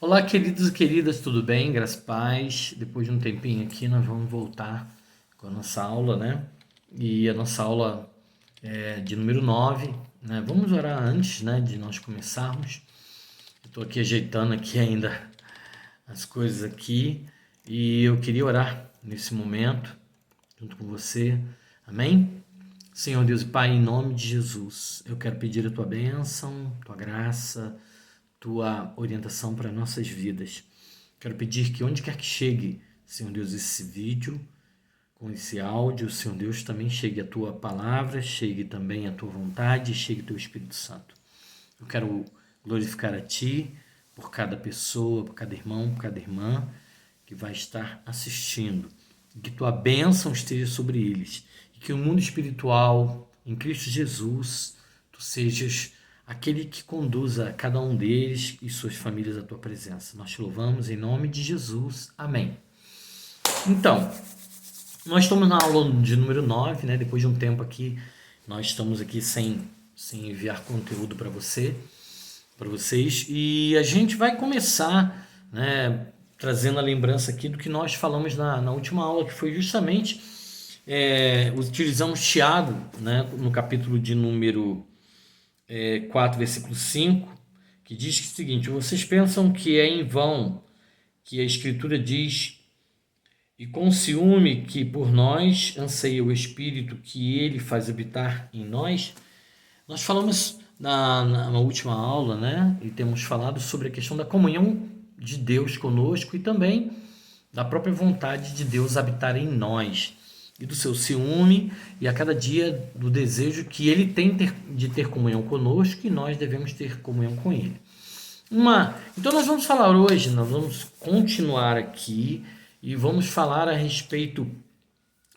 Olá, queridos e queridas, tudo bem? Graças a paz. Depois de um tempinho aqui, nós vamos voltar com a nossa aula, né? E a nossa aula é de número 9, né? Vamos orar antes, né, de nós começarmos. Estou aqui ajeitando aqui ainda as coisas aqui e eu queria orar nesse momento junto com você. Amém? Senhor Deus e Pai, em nome de Jesus, eu quero pedir a tua bênção, tua graça, tua orientação para nossas vidas. Quero pedir que onde quer que chegue, Senhor Deus, esse vídeo, com esse áudio, Senhor Deus, também chegue a tua palavra, chegue também a tua vontade, chegue o teu Espírito Santo. Eu quero glorificar a Ti por cada pessoa, por cada irmão, por cada irmã que vai estar assistindo. Que tua bênção esteja sobre eles. E que o mundo espiritual, em Cristo Jesus, tu sejas aquele que conduza cada um deles e suas famílias à tua presença. Nós te louvamos em nome de Jesus. Amém. Então, nós estamos na aula de número 9, né? Depois de um tempo aqui, nós estamos aqui sem enviar conteúdo para vocês. E a gente vai começar, né, trazendo a lembrança aqui do que nós falamos na última aula, que foi justamente, utilizamos Tiago, né, no capítulo de número 4, versículo 5, que diz que é o seguinte: vocês pensam que é em vão que a Escritura diz, e com ciúme que por nós anseia o Espírito que ele faz habitar em nós? Nós falamos na última aula, né? E temos falado sobre a questão da comunhão de Deus conosco e também da própria vontade de Deus habitar em nós e do seu ciúme e a cada dia do desejo que ele tem de ter comunhão conosco e nós devemos ter comunhão com ele. Então nós vamos falar hoje, nós vamos continuar aqui e vamos falar a respeito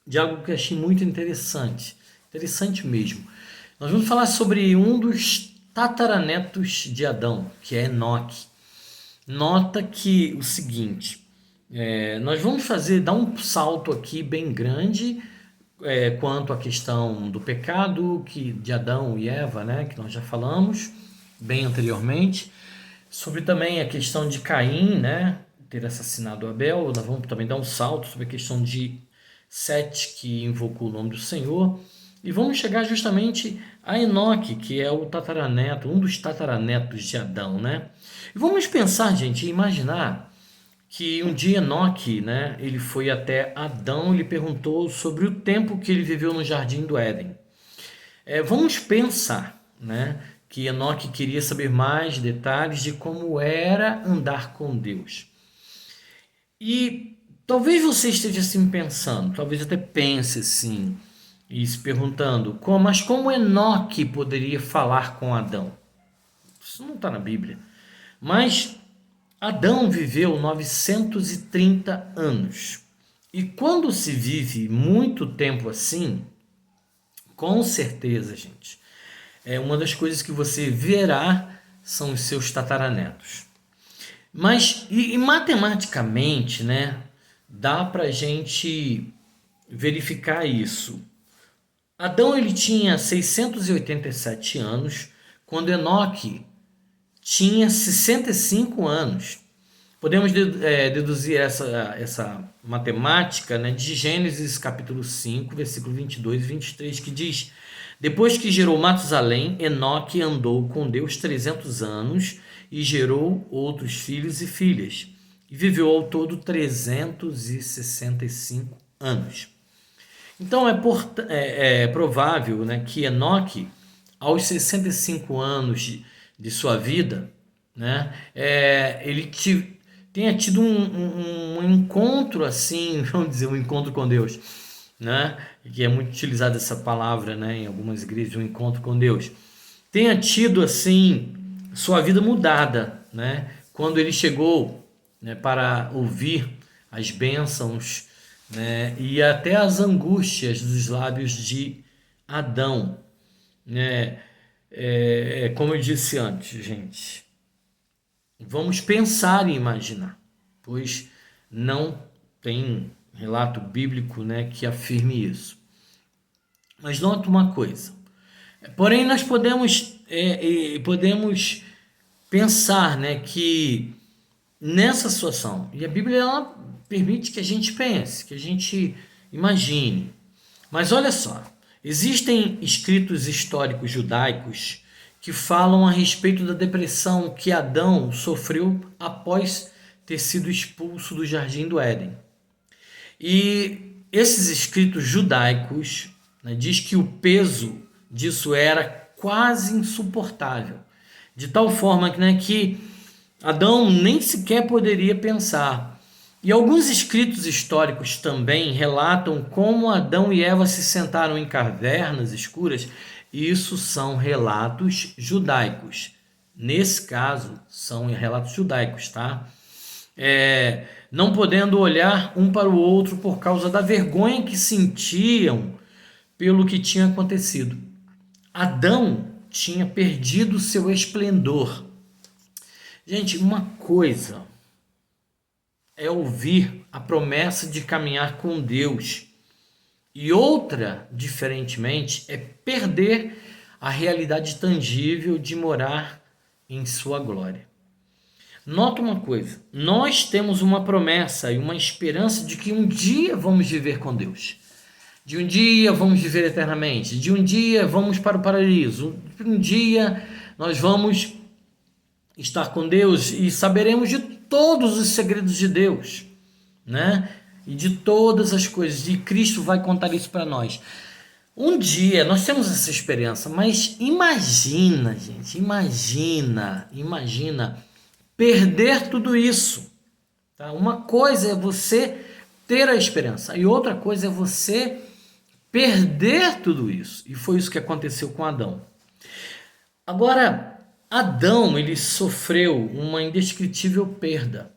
de algo que eu achei muito interessante mesmo. Nós vamos falar sobre um dos tataranetos de Adão, que é Enoque. Nota que o seguinte, nós vamos dar um salto aqui bem grande quanto à questão do pecado de Adão e Eva, né, que nós já falamos bem anteriormente, sobre também a questão de Caim, né, ter assassinado Abel. Nós vamos também dar um salto sobre a questão de Sete, que invocou o nome do Senhor. E vamos chegar justamente a Enoque, que é o tataraneto, um dos tataranetos de Adão, né? E vamos pensar, gente, imaginar que um dia Enoque, né, ele foi até Adão e lhe perguntou sobre o tempo que ele viveu no Jardim do Éden. Vamos pensar, né, que Enoque queria saber mais detalhes de como era andar com Deus. E talvez você esteja assim pensando, talvez até pense assim, e se perguntando, mas como Enoque poderia falar com Adão? Isso não está na Bíblia. Mas Adão viveu 930 anos. E quando se vive muito tempo assim, com certeza, gente, uma das coisas que você verá são os seus tataranetos. Mas, e matematicamente, né, dá para a gente verificar isso. Adão ele tinha 687 anos, quando Enoque tinha 65 anos. Podemos deduzir essa matemática, né, de Gênesis capítulo 5, versículo 22 e 23, que diz: depois que gerou Matusalém, Enoque andou com Deus 300 anos e gerou outros filhos e filhas, e viveu ao todo 365 anos. Então é provável, né, que Enoque, aos 65 anos de sua vida, né, ele tenha tido um encontro assim, vamos dizer, um encontro com Deus, né, que é muito utilizada essa palavra, né, em algumas igrejas, um encontro com Deus. Tenha tido assim sua vida mudada, né, quando ele chegou, né, para ouvir as bênçãos, né, e até as angústias dos lábios de Adão, né? Como eu disse antes, gente, vamos pensar e imaginar, pois não tem relato bíblico, né, que afirme isso. Mas nota uma coisa, porém nós podemos pensar, né, que nessa situação. E a Bíblia ela permite que a gente pense, que a gente imagine. Mas olha só, existem escritos históricos judaicos que falam a respeito da depressão que Adão sofreu após ter sido expulso do Jardim do Éden. E esses escritos judaicos, né, diz que o peso disso era quase insuportável, de tal forma que, né, que Adão nem sequer poderia pensar. E alguns escritos históricos também relatam como Adão e Eva se sentaram em cavernas escuras. Isso são relatos judaicos. Nesse caso, são relatos judaicos, tá? Não podendo olhar um para o outro por causa da vergonha que sentiam pelo que tinha acontecido. Adão tinha perdido seu esplendor. Gente, uma coisa é ouvir a promessa de caminhar com Deus e outra, diferentemente, é perder a realidade tangível de morar em sua glória. Nota uma coisa, nós temos uma promessa e uma esperança de que um dia vamos viver com Deus. De um dia vamos viver eternamente. De um dia vamos para o paraíso. De um dia nós vamos estar com Deus e saberemos de todos os segredos de Deus, né? E de todas as coisas. E Cristo vai contar isso para nós. Um dia nós temos essa esperança, mas imagina, gente, imagina perder tudo isso. Tá? Uma coisa é você ter a esperança e outra coisa é você perder tudo isso. E foi isso que aconteceu com Adão. Agora, Adão, ele sofreu uma indescritível perda.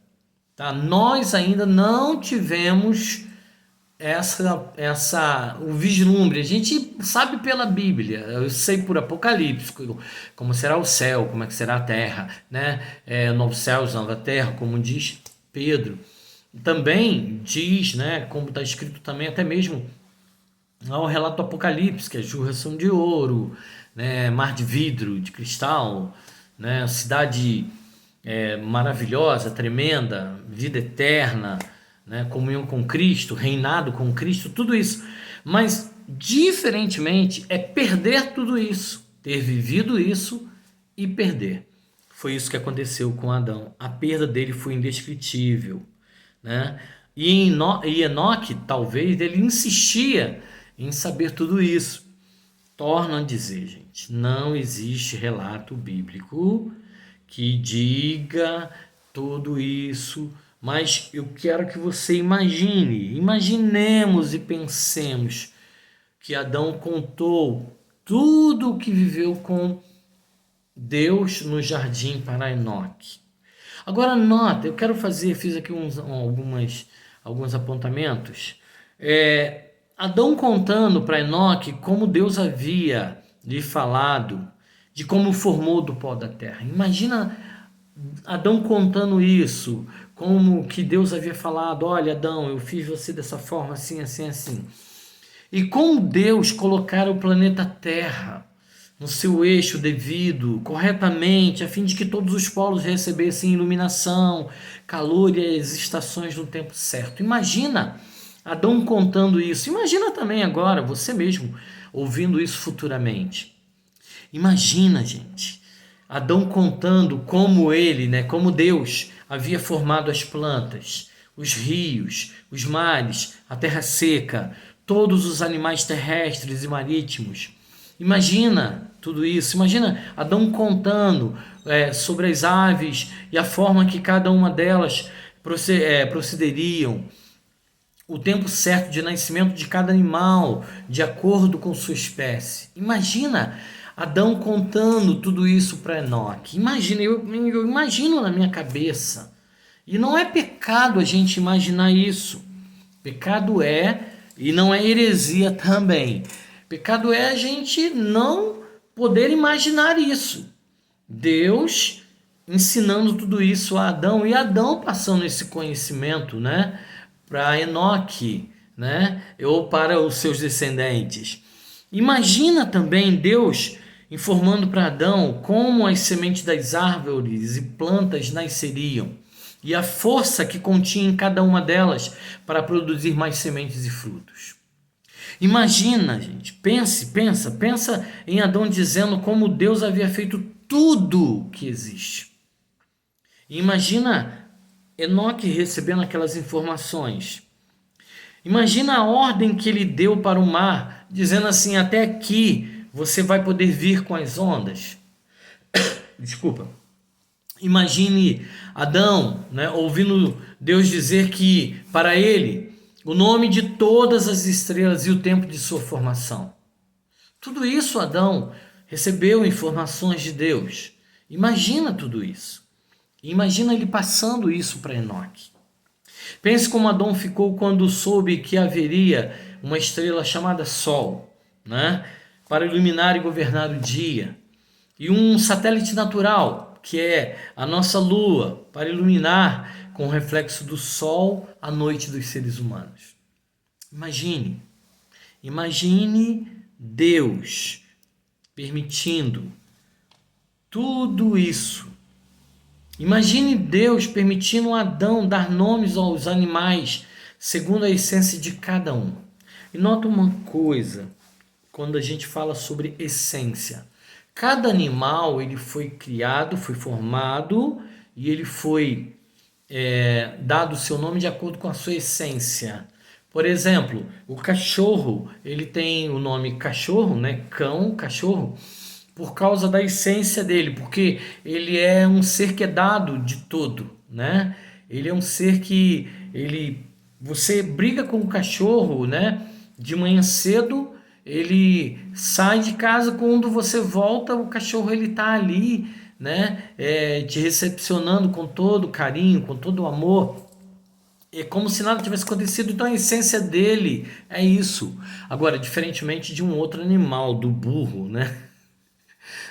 Tá? Nós ainda não tivemos o vislumbre. A gente sabe pela Bíblia, eu sei por Apocalipse, como será o céu, como é que será a terra, né? Novos céus, nova terra, como diz Pedro. Também diz, né, como está escrito também até mesmo ao relato do Apocalipse, que é jorração de ouro, né, mar de vidro, de cristal, né, cidade maravilhosa, tremenda, vida eterna, né, comunhão com Cristo, reinado com Cristo, tudo isso. Mas, diferentemente, é perder tudo isso, ter vivido isso e perder. Foi isso que aconteceu com Adão. A perda dele foi indescritível, né? E Enoque, talvez, ele insistia em saber tudo isso. Torno a dizer, gente, não existe relato bíblico que diga tudo isso, mas eu quero que você imaginemos e pensemos que Adão contou tudo o que viveu com Deus no jardim para Enoque. Agora nota, fiz aqui alguns apontamentos. Adão contando para Enoque como Deus havia lhe falado, de como formou do pó da terra. Imagina Adão contando isso, como que Deus havia falado, olha Adão, eu fiz você dessa forma, assim, assim, assim. E como Deus colocara o planeta Terra no seu eixo devido, corretamente, a fim de que todos os polos recebessem iluminação, calor e as estações no tempo certo. Imagina Adão contando isso. Imagina também agora, você mesmo, ouvindo isso futuramente. Imagina, gente, Adão contando como ele, né, como Deus havia formado as plantas, os rios, os mares, a terra seca, todos os animais terrestres e marítimos. Imagina tudo isso, imagina Adão contando sobre as aves e a forma que cada uma delas procederiam, o tempo certo de nascimento de cada animal, de acordo com sua espécie. Imagina Adão contando tudo isso para Enoque. Imagina, eu imagino na minha cabeça. E não é pecado a gente imaginar isso. Pecado e não é heresia também. Pecado é a gente não poder imaginar isso. Deus ensinando tudo isso a Adão e Adão passando esse conhecimento, né, para Enoque, né, ou para os seus descendentes. Imagina também Deus informando para Adão como as sementes das árvores e plantas nasceriam. e a força que continha em cada uma delas para produzir mais sementes e frutos. Imagina, gente, pensa em Adão dizendo como Deus havia feito tudo que existe. E imagina Enoque recebendo aquelas informações. Imagina a ordem que ele deu para o mar, dizendo assim: até aqui você vai poder vir com as ondas. Desculpa. Imagine Adão, né, ouvindo Deus dizer que para ele o nome de todas as estrelas e o tempo de sua formação. Tudo isso Adão recebeu informações de Deus. Imagina tudo isso. Imagina ele passando isso para Enoque. Pense como Adão ficou quando soube que haveria uma estrela chamada Sol, né, para iluminar e governar o dia, e um satélite natural, que é a nossa Lua, para iluminar com o reflexo do Sol a noite dos seres humanos. Imagine Deus permitindo tudo isso. Imagine Deus permitindo Adão dar nomes aos animais segundo a essência de cada um. E nota uma coisa, quando a gente fala sobre essência. Cada animal ele foi criado, foi formado e ele foi dado o seu nome de acordo com a sua essência. Por exemplo, o cachorro, ele tem o nome cachorro, né? Cão, cachorro, por causa da essência dele, porque ele é um ser que é dado de todo, né? Ele é um ser que você briga com o cachorro, né? De manhã cedo, ele sai de casa, quando você volta, o cachorro ele tá ali, né? Te recepcionando com todo carinho, com todo amor. É como se nada tivesse acontecido. Então a essência dele é isso. Agora, diferentemente de um outro animal, do burro, né?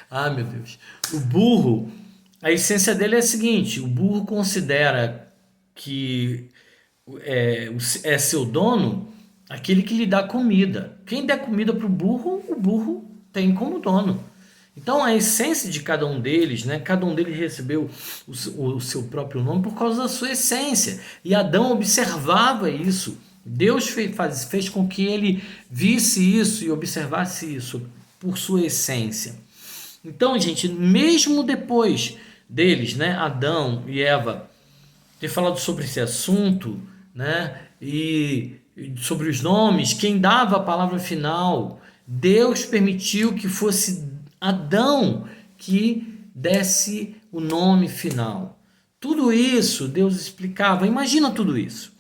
Ah, meu Deus. O burro, a essência dele é a seguinte: o burro considera que é seu dono aquele que lhe dá comida. Quem der comida para o burro tem como dono. Então a essência de cada um deles, né? Cada um deles recebeu o seu próprio nome por causa da sua essência. E Adão observava isso. Deus fez com que ele visse isso e observasse isso por sua essência. Então, gente, mesmo depois deles, né, Adão e Eva, ter falado sobre esse assunto, né, e sobre os nomes, quem dava a palavra final, Deus permitiu que fosse Adão que desse o nome final. Tudo isso Deus explicava. Imagina tudo isso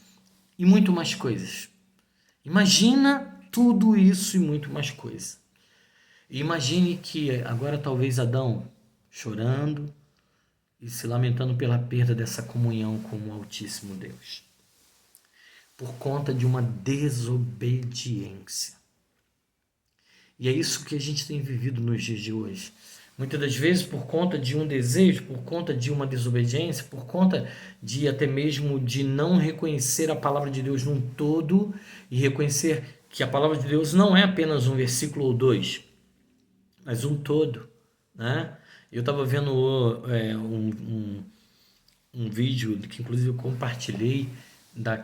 e muito mais coisas. Imagina tudo isso e muito mais coisas. Imagine que agora talvez Adão chorando e se lamentando pela perda dessa comunhão com o Altíssimo Deus, por conta de uma desobediência. E é isso que a gente tem vivido nos dias de hoje. Muitas das vezes por conta de um desejo, por conta de uma desobediência, por conta de até mesmo de não reconhecer a palavra de Deus num todo e reconhecer que a palavra de Deus não é apenas um versículo ou dois, mas um todo, né? Eu estava vendo um vídeo que inclusive eu compartilhei da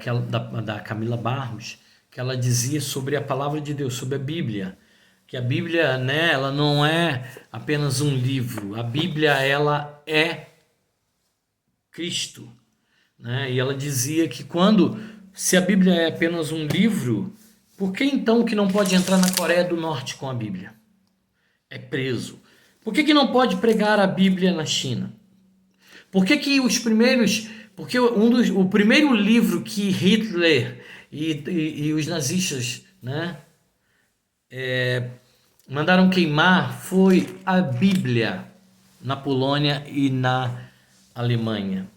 Camila Barros, que ela dizia sobre a palavra de Deus, sobre a Bíblia, que a Bíblia, né, ela não é apenas um livro, a Bíblia ela é Cristo, né? E ela dizia que se a Bíblia é apenas um livro, por que então que não pode entrar na Coreia do Norte com a Bíblia? É preso. Por que não pode pregar a Bíblia na China? Por que o primeiro livro que Hitler e os nazistas, né, mandaram queimar foi a Bíblia na Polônia e na Alemanha.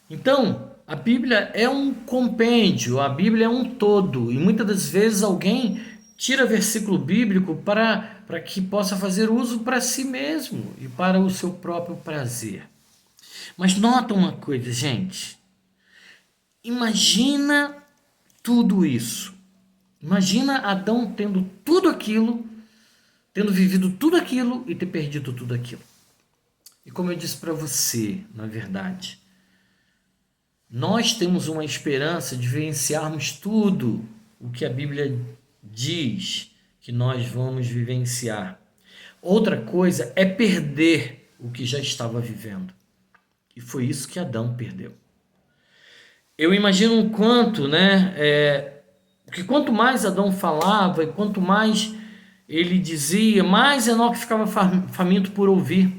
Então, a Bíblia é um compêndio, a Bíblia é um todo, e muitas das vezes alguém tira versículo bíblico para que possa fazer uso para si mesmo e para o seu próprio prazer. Mas nota uma coisa, gente. Imagina tudo isso. Imagina Adão tendo tudo aquilo, tendo vivido tudo aquilo e ter perdido tudo aquilo. E como eu disse para você, na verdade, Nós temos uma esperança de vivenciarmos tudo o que a Bíblia diz que nós vamos vivenciar. Outra coisa é perder o que já estava vivendo. E foi isso que Adão perdeu. Eu imagino um quanto, que quanto mais Adão falava e quanto mais ele dizia, mais Enoque ficava faminto por ouvir.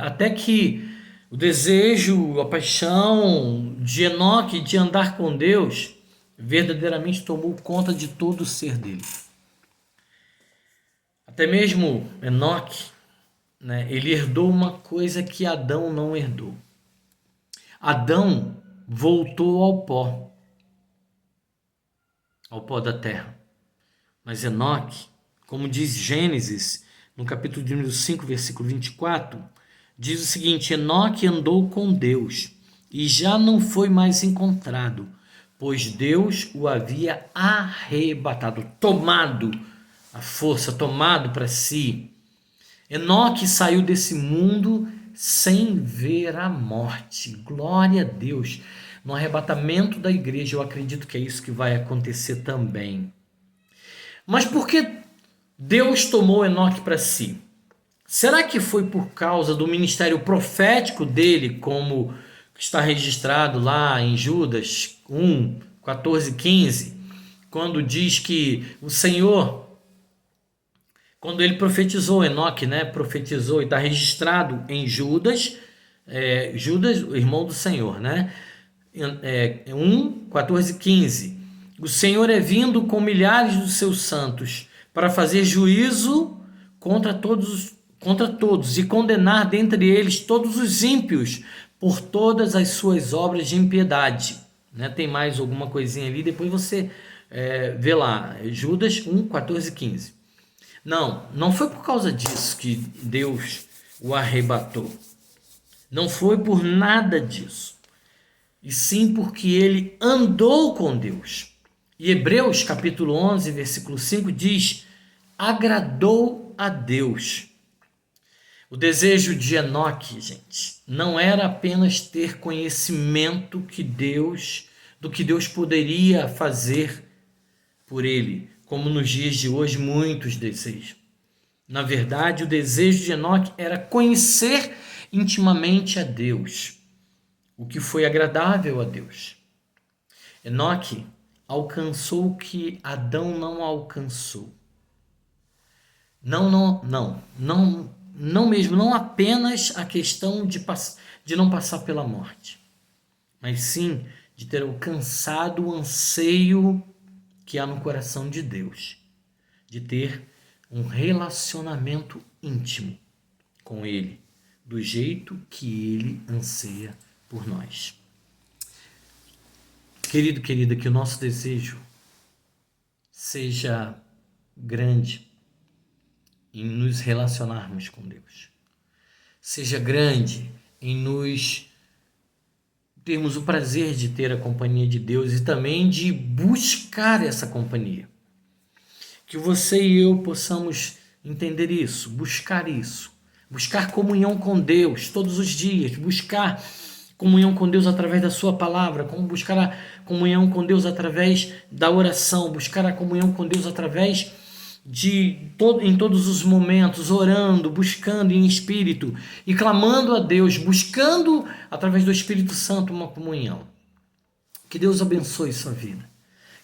Até que o desejo, a paixão de Enoque de andar com Deus verdadeiramente tomou conta de todo o ser dele. Até mesmo Enoque, ele herdou uma coisa que Adão não herdou. Adão voltou ao pó da terra. Mas Enoque, como diz Gênesis, no capítulo de número 5, versículo 24, diz o seguinte: Enoque andou com Deus e já não foi mais encontrado, pois Deus o havia arrebatado, tomado a força, tomado para si. Enoque saiu desse mundo sem ver a morte. Glória a Deus. No arrebatamento da igreja, eu acredito que é isso que vai acontecer também. Mas por que Deus tomou Enoque para si? Será que foi por causa do ministério profético dele, como está registrado lá em Judas 1, 14, 15, quando diz que o Senhor, quando ele profetizou, Enoque, profetizou, e está registrado em Judas, Judas, o irmão do Senhor, 1, 14, 15. O Senhor é vindo com milhares dos seus santos para fazer juízo contra todos e condenar dentre eles todos os ímpios por todas as suas obras de impiedade. Tem mais alguma coisinha ali, depois você vê lá, Judas 1, 14, 15. Não foi por causa disso que Deus o arrebatou. Não foi por nada disso. E sim porque ele andou com Deus. E Hebreus capítulo 11, versículo 5 diz: agradou a Deus. O desejo de Enoque, gente, não era apenas ter conhecimento do que Deus poderia fazer por ele, como nos dias de hoje muitos desejam. Na verdade, o desejo de Enoque era conhecer intimamente a Deus, o que foi agradável a Deus. Enoque alcançou o que Adão não alcançou. Não mesmo, não apenas a questão de não passar pela morte, mas sim de ter alcançado o anseio que há no coração de Deus, de ter um relacionamento íntimo com Ele, do jeito que Ele anseia por nós. Querido, querida, que o nosso desejo seja grande em nos relacionarmos com Deus. Seja grande em nos termos o prazer de ter a companhia de Deus e também de buscar essa companhia. Que você e eu possamos entender isso, buscar comunhão com Deus todos os dias, buscar comunhão com Deus através da sua palavra, como buscar a comunhão com Deus através da oração, buscar a comunhão com Deus através em todos os momentos, orando, buscando em espírito e clamando a Deus, buscando através do Espírito Santo uma comunhão. Que Deus abençoe sua vida,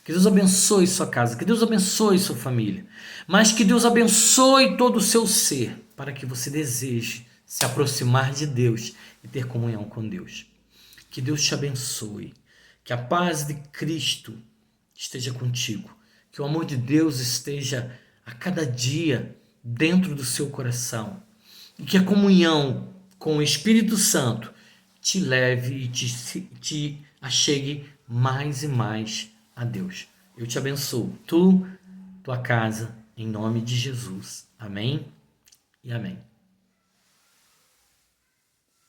que Deus abençoe sua casa, que Deus abençoe sua família, mas que Deus abençoe todo o seu ser, para que você deseje se aproximar de Deus e ter comunhão com Deus. Que Deus te abençoe, que a paz de Cristo esteja contigo, que o amor de Deus esteja a cada dia dentro do seu coração e que a comunhão com o Espírito Santo te leve e te achegue mais e mais a Deus. Eu te abençoo, tua casa, em nome de Jesus. Amém e amém.